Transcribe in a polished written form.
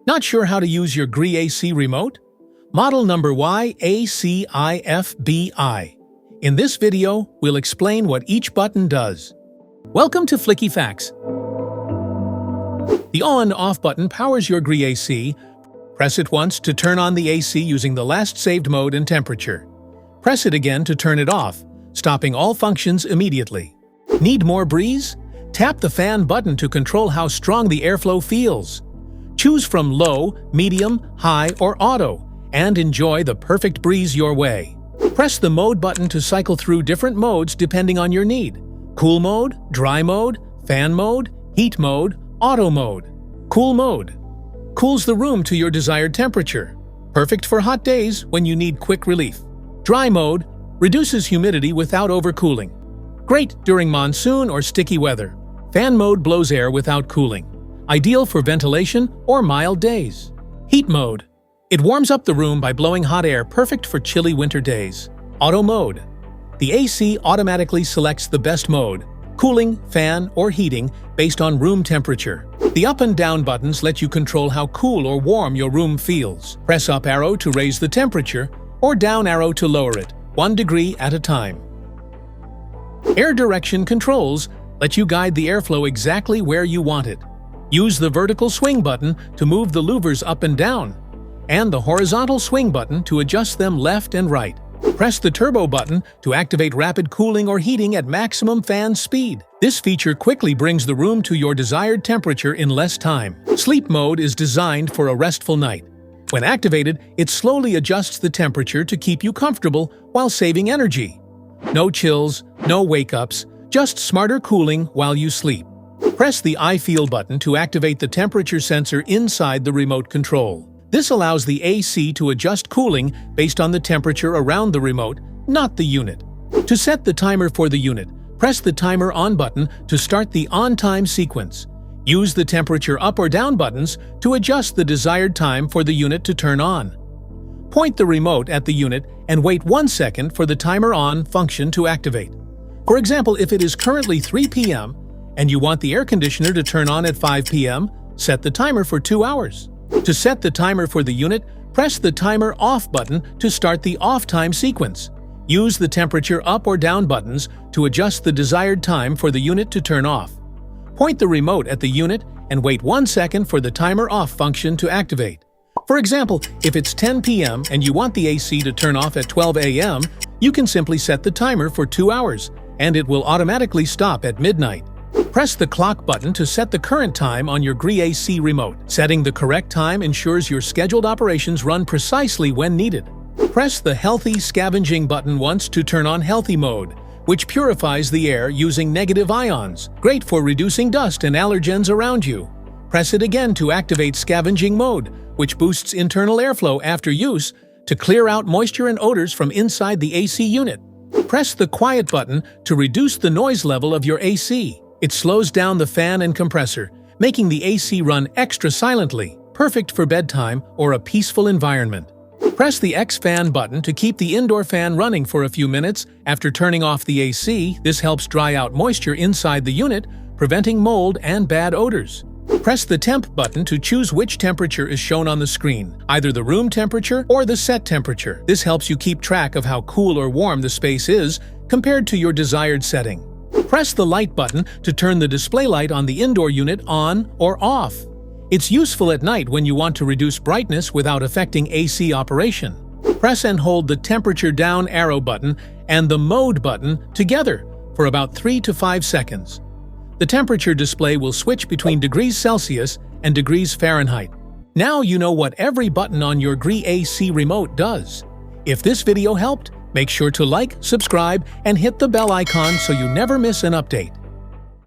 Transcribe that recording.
Not sure how to use your Gree AC Remote? Model number YACIFBI. In this video, we'll explain what each button does. Welcome to Flicky Facts. The on-off button powers your Gree AC. Press it once to turn on the AC using the last saved mode and temperature. Press it again to turn it off, stopping all functions immediately. Need more breeze? Tap the fan button to control how strong the airflow feels. Choose from low, medium, high, or auto, and enjoy the perfect breeze your way. Press the mode button to cycle through different modes depending on your need. Cool mode, dry mode, fan mode, heat mode, auto mode. Cool mode cools the room to your desired temperature. Perfect for hot days when you need quick relief. Dry mode reduces humidity without overcooling. Great during monsoon or sticky weather. Fan mode blows air without cooling. Ideal for ventilation or mild days. Heat mode. It warms up the room by blowing hot air, perfect for chilly winter days. Auto mode. The AC automatically selects the best mode, cooling, fan, or heating, based on room temperature. The up and down buttons let you control how cool or warm your room feels. Press up arrow to raise the temperature, or down arrow to lower it, 1 degree at a time. Air direction controls let you guide the airflow exactly where you want it. Use the vertical swing button to move the louvers up and down, and the horizontal swing button to adjust them left and right. Press the turbo button to activate rapid cooling or heating at maximum fan speed. This feature quickly brings the room to your desired temperature in less time. Sleep mode is designed for a restful night. When activated, it slowly adjusts the temperature to keep you comfortable while saving energy. No chills, no wake-ups, just smarter cooling while you sleep. Press the I Feel button to activate the temperature sensor inside the remote control. This allows the AC to adjust cooling based on the temperature around the remote, not the unit. To set the timer for the unit, press the Timer On button to start the on-time sequence. Use the temperature up or down buttons to adjust the desired time for the unit to turn on. Point the remote at the unit and wait 1 second for the Timer On function to activate. For example, if it is currently 3 p.m., and you want the air conditioner to turn on at 5 p.m., set the timer for 2 hours. To set the timer for the unit, press the Timer Off button to start the off time sequence. Use the temperature up or down buttons to adjust the desired time for the unit to turn off. Point the remote at the unit and wait 1 second for the Timer Off function to activate. For example, if it's 10 p.m. and you want the AC to turn off at 12 a.m., you can simply set the timer for 2 hours, and it will automatically stop at midnight. Press the clock button to set the current time on your Gree AC Remote. Setting the correct time ensures your scheduled operations run precisely when needed. Press the Healthy Scavenging button once to turn on Healthy mode, which purifies the air using negative ions, great for reducing dust and allergens around you. Press it again to activate Scavenging mode, which boosts internal airflow after use to clear out moisture and odors from inside the AC unit. Press the Quiet button to reduce the noise level of your AC. It slows down the fan and compressor, making the AC run extra silently, perfect for bedtime or a peaceful environment. Press the X fan button to keep the indoor fan running for a few minutes after turning off the AC. This helps dry out moisture inside the unit, preventing mold and bad odors. Press the Temp button to choose which temperature is shown on the screen, either the room temperature or the set temperature. This helps you keep track of how cool or warm the space is compared to your desired setting. Press the Light button to turn the display light on the indoor unit on or off. It's useful at night when you want to reduce brightness without affecting AC operation. Press and hold the Temperature Down arrow button and the Mode button together for about 3 to 5 seconds. The temperature display will switch between degrees Celsius and degrees Fahrenheit. Now you know what every button on your Gree AC Remote does. If this video helped, make sure to like, subscribe, and hit the bell icon so you never miss an update.